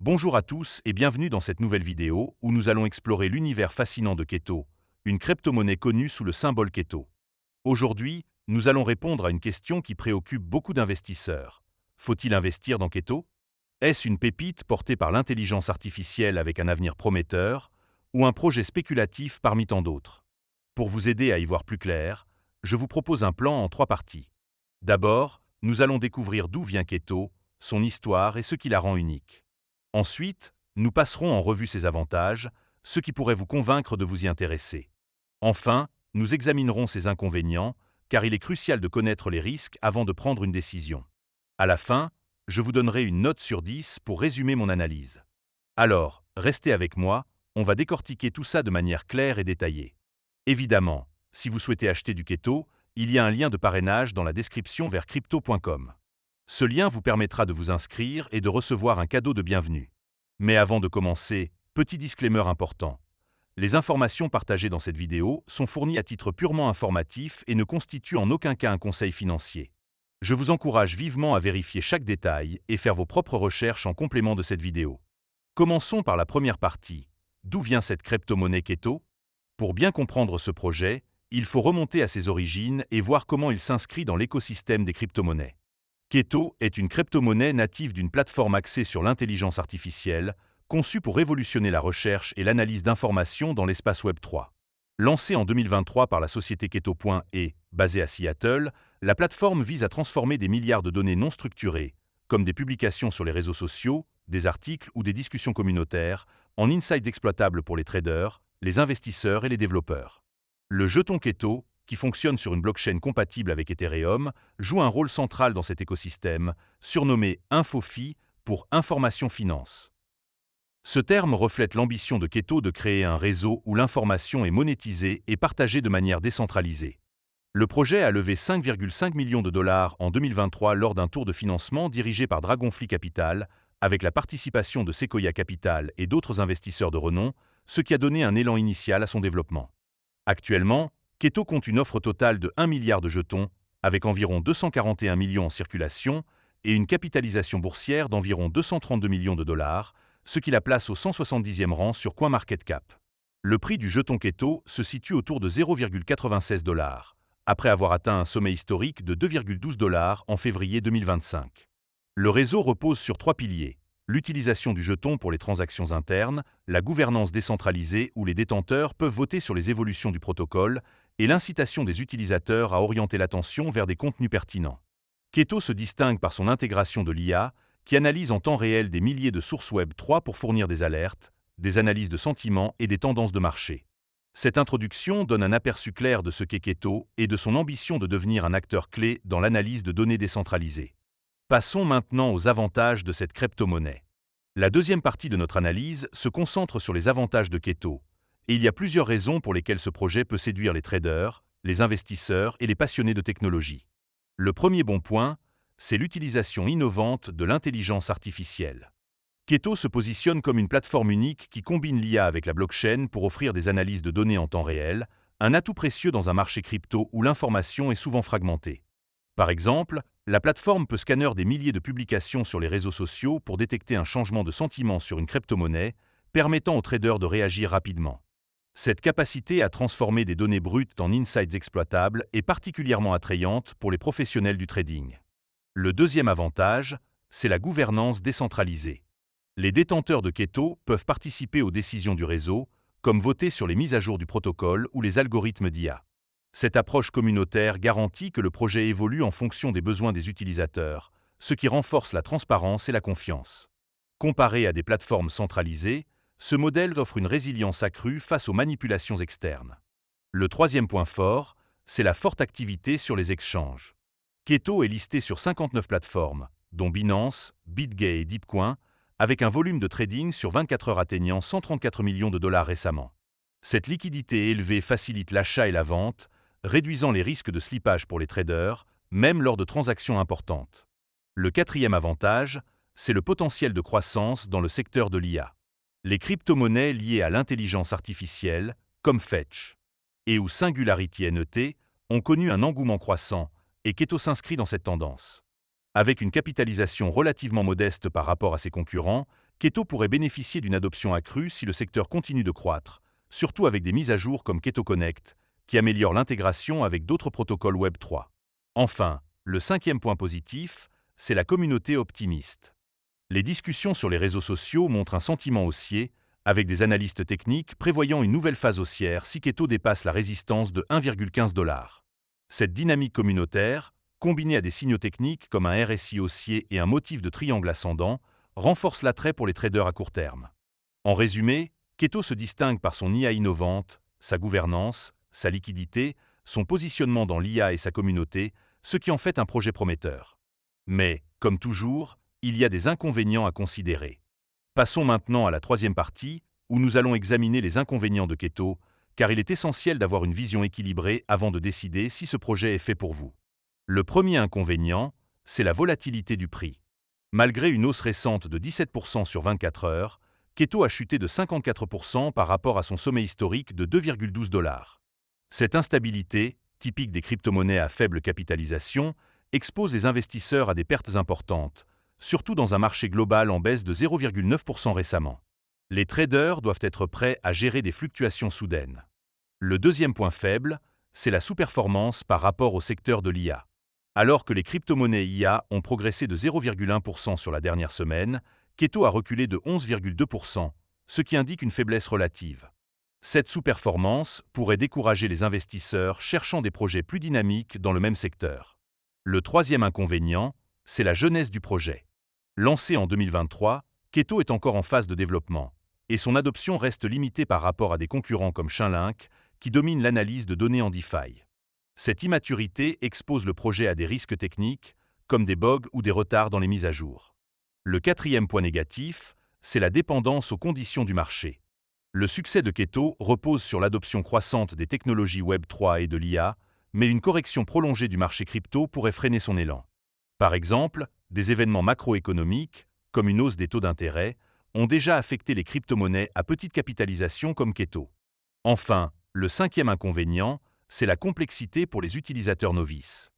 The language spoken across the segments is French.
Bonjour à tous et bienvenue dans cette nouvelle vidéo où nous allons explorer l'univers fascinant de Keto, une crypto-monnaie connue sous le symbole Keto. Aujourd'hui, nous allons répondre à une question qui préoccupe beaucoup d'investisseurs. Faut-il investir dans Keto? Est-ce une pépite portée par l'intelligence artificielle avec un avenir prometteur ou un projet spéculatif parmi tant d'autres? Pour vous aider à y voir plus clair, je vous propose un plan en 3 parties. D'abord, nous allons découvrir d'où vient Keto, son histoire et ce qui la rend unique. Ensuite, nous passerons en revue ses avantages, ce qui pourrait vous convaincre de vous y intéresser. Enfin, nous examinerons ses inconvénients, car il est crucial de connaître les risques avant de prendre une décision. À la fin, je vous donnerai une note sur 10 pour résumer mon analyse. Alors, restez avec moi, on va décortiquer tout ça de manière claire et détaillée. Évidemment, si vous souhaitez acheter du Keto, il y a un lien de parrainage dans la description vers crypto.com. Ce lien vous permettra de vous inscrire et de recevoir un cadeau de bienvenue. Mais avant de commencer, petit disclaimer important. Les informations partagées dans cette vidéo sont fournies à titre purement informatif et ne constituent en aucun cas un conseil financier. Je vous encourage vivement à vérifier chaque détail et faire vos propres recherches en complément de cette vidéo. Commençons par la première partie. D'où vient cette crypto-monnaie Keto? Pour bien comprendre ce projet, il faut remonter à ses origines et voir comment il s'inscrit dans l'écosystème des crypto-monnaies. Keto est une crypto-monnaie native d'une plateforme axée sur l'intelligence artificielle, conçue pour révolutionner la recherche et l'analyse d'informations dans l'espace Web 3. Lancée en 2023 par la société Keto.e, basée à Seattle, la plateforme vise à transformer des milliards de données non structurées, comme des publications sur les réseaux sociaux, des articles ou des discussions communautaires, en insights exploitables pour les traders, les investisseurs et les développeurs. Le jeton Keto, qui fonctionne sur une blockchain compatible avec Ethereum, joue un rôle central dans cet écosystème, surnommé InfoFi pour Information Finance. Ce terme reflète l'ambition de Keto de créer un réseau où l'information est monétisée et partagée de manière décentralisée. Le projet a levé 5,5 millions de dollars en 2023 lors d'un tour de financement dirigé par Dragonfly Capital, avec la participation de Sequoia Capital et d'autres investisseurs de renom, ce qui a donné un élan initial à son développement. Actuellement, Keto compte une offre totale de 1 milliard de jetons, avec environ 241 millions en circulation et une capitalisation boursière d'environ 232 millions de dollars, ce qui la place au 170e rang sur CoinMarketCap. Le prix du jeton Keto se situe autour de 0,96 $, après avoir atteint un sommet historique de 2,12 $ en février 2025. Le réseau repose sur 3 piliers: l'utilisation du jeton pour les transactions internes, la gouvernance décentralisée où les détenteurs peuvent voter sur les évolutions du protocole, et l'incitation des utilisateurs à orienter l'attention vers des contenus pertinents. Keto se distingue par son intégration de l'IA, qui analyse en temps réel des milliers de sources Web 3 pour fournir des alertes, des analyses de sentiments et des tendances de marché. Cette introduction donne un aperçu clair de ce qu'est Keto et de son ambition de devenir un acteur clé dans l'analyse de données décentralisées. Passons maintenant aux avantages de cette crypto-monnaie. La deuxième partie de notre analyse se concentre sur les avantages de Keto, et il y a plusieurs raisons pour lesquelles ce projet peut séduire les traders, les investisseurs et les passionnés de technologie. Le premier bon point, c'est l'utilisation innovante de l'intelligence artificielle. Keto se positionne comme une plateforme unique qui combine l'IA avec la blockchain pour offrir des analyses de données en temps réel, un atout précieux dans un marché crypto où l'information est souvent fragmentée. Par exemple, la plateforme peut scanner des milliers de publications sur les réseaux sociaux pour détecter un changement de sentiment sur une crypto-monnaie, permettant aux traders de réagir rapidement. Cette capacité à transformer des données brutes en insights exploitables est particulièrement attrayante pour les professionnels du trading. Le deuxième avantage, c'est la gouvernance décentralisée. Les détenteurs de Keto peuvent participer aux décisions du réseau, comme voter sur les mises à jour du protocole ou les algorithmes d'IA. Cette approche communautaire garantit que le projet évolue en fonction des besoins des utilisateurs, ce qui renforce la transparence et la confiance. Comparé à des plateformes centralisées, ce modèle offre une résilience accrue face aux manipulations externes. Le troisième point fort, c'est la forte activité sur les exchanges. Keto est listé sur 59 plateformes, dont Binance, BitGay et Deepcoin, avec un volume de trading sur 24 heures atteignant 134 millions de dollars récemment. Cette liquidité élevée facilite l'achat et la vente, réduisant les risques de slippage pour les traders, même lors de transactions importantes. Le quatrième avantage, c'est le potentiel de croissance dans le secteur de l'IA. Les crypto-monnaies liées à l'intelligence artificielle, comme Fetch et ou Singularity NET, ont connu un engouement croissant, et Keto s'inscrit dans cette tendance. Avec une capitalisation relativement modeste par rapport à ses concurrents, Keto pourrait bénéficier d'une adoption accrue si le secteur continue de croître, surtout avec des mises à jour comme Keto Connect, qui améliorent l'intégration avec d'autres protocoles Web 3. Enfin, le cinquième point positif, c'est la communauté optimiste. Les discussions sur les réseaux sociaux montrent un sentiment haussier, avec des analystes techniques prévoyant une nouvelle phase haussière si Keto dépasse la résistance de 1,15 $. Cette dynamique communautaire, combinée à des signaux techniques comme un RSI haussier et un motif de triangle ascendant, renforce l'attrait pour les traders à court terme. En résumé, Keto se distingue par son IA innovante, sa gouvernance, sa liquidité, son positionnement dans l'IA et sa communauté, ce qui en fait un projet prometteur. Mais, comme toujours, il y a des inconvénients à considérer. Passons maintenant à la troisième partie, où nous allons examiner les inconvénients de Keto, car il est essentiel d'avoir une vision équilibrée avant de décider si ce projet est fait pour vous. Le premier inconvénient, c'est la volatilité du prix. Malgré une hausse récente de 17% sur 24 heures, Keto a chuté de 54% par rapport à son sommet historique de 2,12 $. Cette instabilité, typique des crypto-monnaies à faible capitalisation, expose les investisseurs à des pertes importantes, surtout dans un marché global en baisse de 0,9% récemment. Les traders doivent être prêts à gérer des fluctuations soudaines. Le deuxième point faible, c'est la sous-performance par rapport au secteur de l'IA. Alors que les crypto-monnaies IA ont progressé de 0,1% sur la dernière semaine, Keto a reculé de 11,2%, ce qui indique une faiblesse relative. Cette sous-performance pourrait décourager les investisseurs cherchant des projets plus dynamiques dans le même secteur. Le troisième inconvénient, c'est la jeunesse du projet. Lancé en 2023, Keto est encore en phase de développement, et son adoption reste limitée par rapport à des concurrents comme Chainlink, qui dominent l'analyse de données en DeFi. Cette immaturité expose le projet à des risques techniques, comme des bugs ou des retards dans les mises à jour. Le quatrième point négatif, c'est la dépendance aux conditions du marché. Le succès de Keto repose sur l'adoption croissante des technologies Web 3 et de l'IA, mais une correction prolongée du marché crypto pourrait freiner son élan. Par exemple, des événements macroéconomiques, comme une hausse des taux d'intérêt, ont déjà affecté les crypto-monnaies à petite capitalisation comme Keto. Enfin, le cinquième inconvénient, c'est la complexité pour les utilisateurs novices.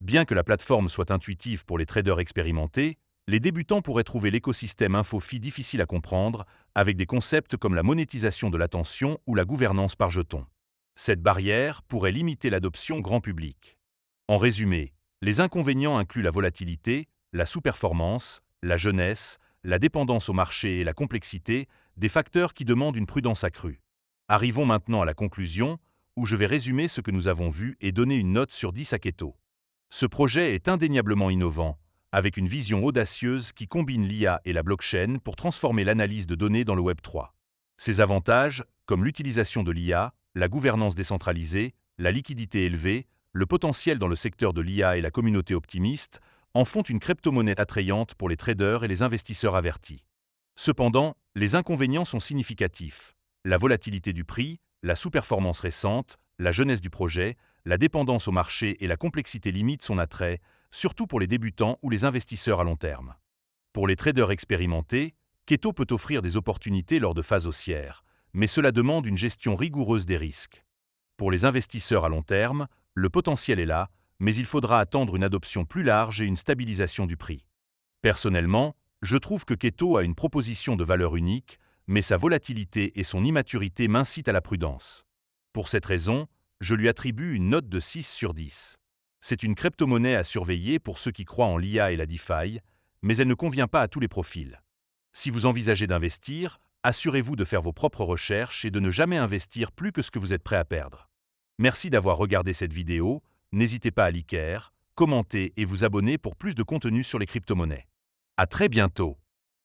Bien que la plateforme soit intuitive pour les traders expérimentés, les débutants pourraient trouver l'écosystème InfoFi difficile à comprendre, avec des concepts comme la monétisation de l'attention ou la gouvernance par jeton. Cette barrière pourrait limiter l'adoption grand public. En résumé, les inconvénients incluent la volatilité, la sous-performance, la jeunesse, la dépendance au marché et la complexité, des facteurs qui demandent une prudence accrue. Arrivons maintenant à la conclusion, où je vais résumer ce que nous avons vu et donner une note sur 10 à Keto. Ce projet est indéniablement innovant, avec une vision audacieuse qui combine l'IA et la blockchain pour transformer l'analyse de données dans le Web 3. Ses avantages, comme l'utilisation de l'IA, la gouvernance décentralisée, la liquidité élevée, le potentiel dans le secteur de l'IA et la communauté optimiste, en font une crypto-monnaie attrayante pour les traders et les investisseurs avertis. Cependant, les inconvénients sont significatifs. La volatilité du prix, la sous-performance récente, la jeunesse du projet, la dépendance au marché et la complexité limitent son attrait, surtout pour les débutants ou les investisseurs à long terme. Pour les traders expérimentés, Keto peut offrir des opportunités lors de phases haussières, mais cela demande une gestion rigoureuse des risques. Pour les investisseurs à long terme, le potentiel est là, mais il faudra attendre une adoption plus large et une stabilisation du prix. Personnellement, je trouve que Keto a une proposition de valeur unique, mais sa volatilité et son immaturité m'incitent à la prudence. Pour cette raison, je lui attribue une note de 6 sur 10. C'est une crypto-monnaie à surveiller pour ceux qui croient en l'IA et la DeFi, mais elle ne convient pas à tous les profils. Si vous envisagez d'investir, assurez-vous de faire vos propres recherches et de ne jamais investir plus que ce que vous êtes prêt à perdre. Merci d'avoir regardé cette vidéo, n'hésitez pas à liker, commenter et vous abonner pour plus de contenu sur les crypto-monnaies. À très bientôt.